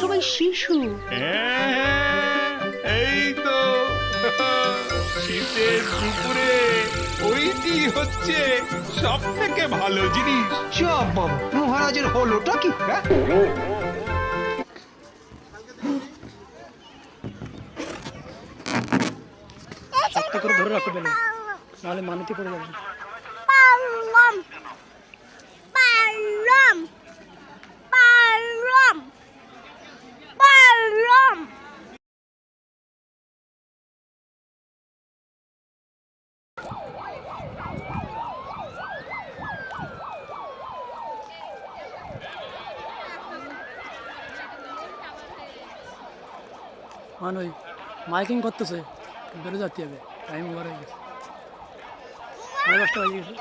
সবাই শিশু। হ্যাঁ, এই তো শীতের দুপুরে ওইটি হচ্ছে সব থেকে ভালো জিনিস। চাপ বাবা, মহারাজের হলোটা কি? হ্যাঁ, শক্ত করে ধরে রাখো বেলুন, নাহলে মানিতে পড়ে যাবে। পারলাম পারলাম পারলাম পারলাম। মান ওই মাইকিং করতেছে, বেরো যেতে হবে, টাইম ওভার হয়ে গেছে, 5:30 বাজে গেছে।